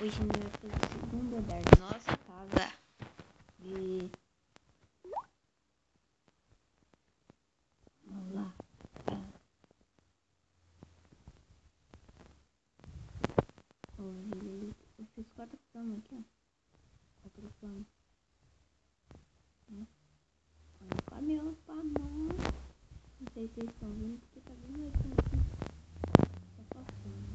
Hoje a gente vai fazer o segundo andar da nossa casa. E vamos lá. Eu fiz 4 camas aqui, ó. 4 camas. Olha o caminhão pra mão. Não sei se vocês estão vendo porque tá bem mais aqui. Tá passando.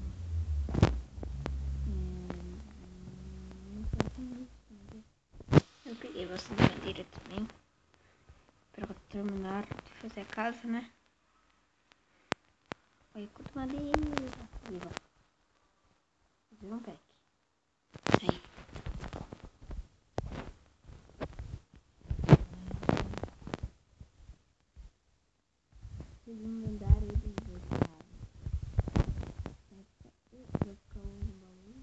Eu peguei bastante madeira também pra terminar de fazer a casa, né? Olha quanto madeira. Viva. Fazer um pack. Aí. Segundo andar eles vão ficar. Vai ficar um baú.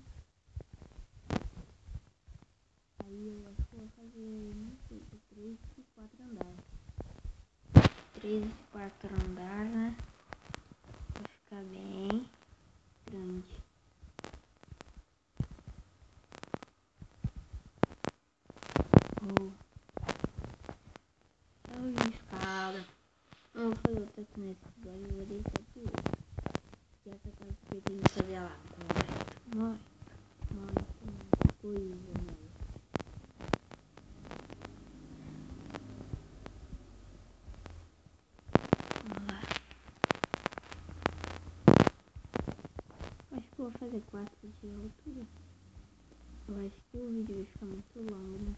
Aí eu acho que vou fazer, não sei, 3 e 4 andares. 3 e 4 andar, né? Vai ficar bem grande. Olha a escada. Eu vou fazer outra aqui nesse episódio, eu vou deixar aqui hoje. E essa casa que eu tenho que fazer lá. Muito coisa, mano. Vamos lá. Acho que eu vou fazer 4 de altura. Eu acho que o vídeo vai ficar muito longo, né?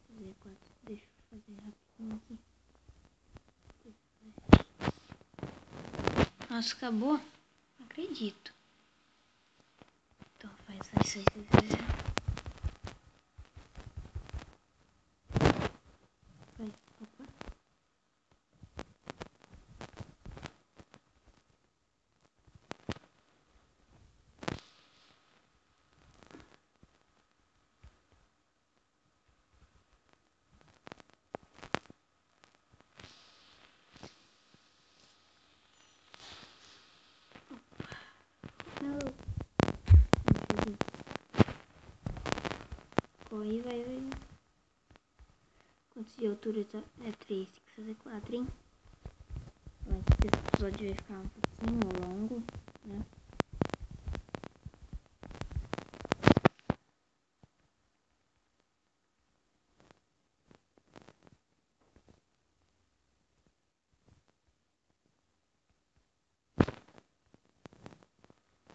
Fazer 4. Deixa eu fazer rapidinho aqui. Nossa, acabou? Não acredito. Então faz isso aí. Vai, opa. Não. Corre, vai. Quanto de altura tá? É 3, tem que fazer 4, hein? Eu acho que esse episódio vai ficar um pouquinho longo, né?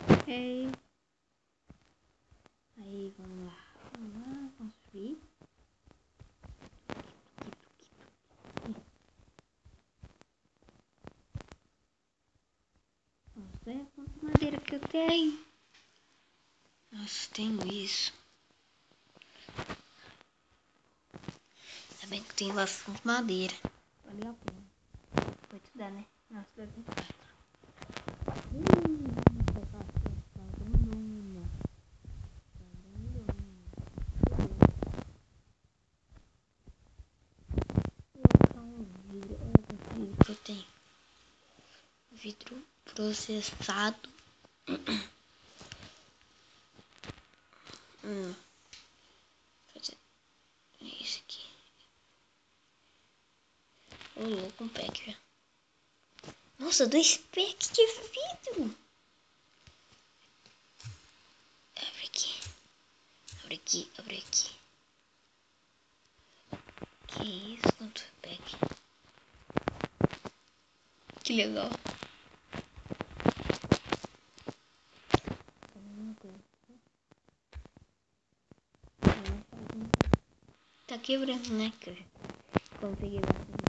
Ok. Aí, vamos lá construir. Vamos ver quanta madeira que eu tenho. Nossa, tenho isso. Ainda bem que eu tenho bastante madeira. Valeu a pena. Vai te dar, né? Nossa, dá 24. Que eu tenho vidro processado. Fazer isso aqui. Ô, louco, um pack, já. Nossa, 2 packs de vidro. Abre aqui. Abre aqui, abre aqui. Que isso, quanto pack. Que legal. Tá quebrando, né? Quando eu peguei bastante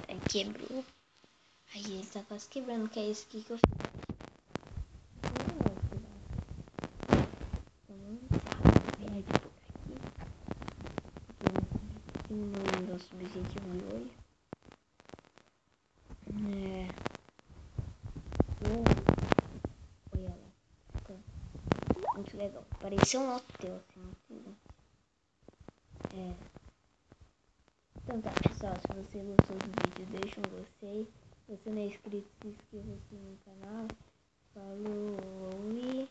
aí quebrou. Aí ele tá quase quebrando, que é isso aqui que eu fiz. No nosso objetivo de hoje. Olha lá. Ficou muito legal. Parecia um hotel, assim, muito. Então tá, pessoal, se você gostou do vídeo, deixa um gostei. Se você não é inscrito, se inscreva aqui no canal. Falou e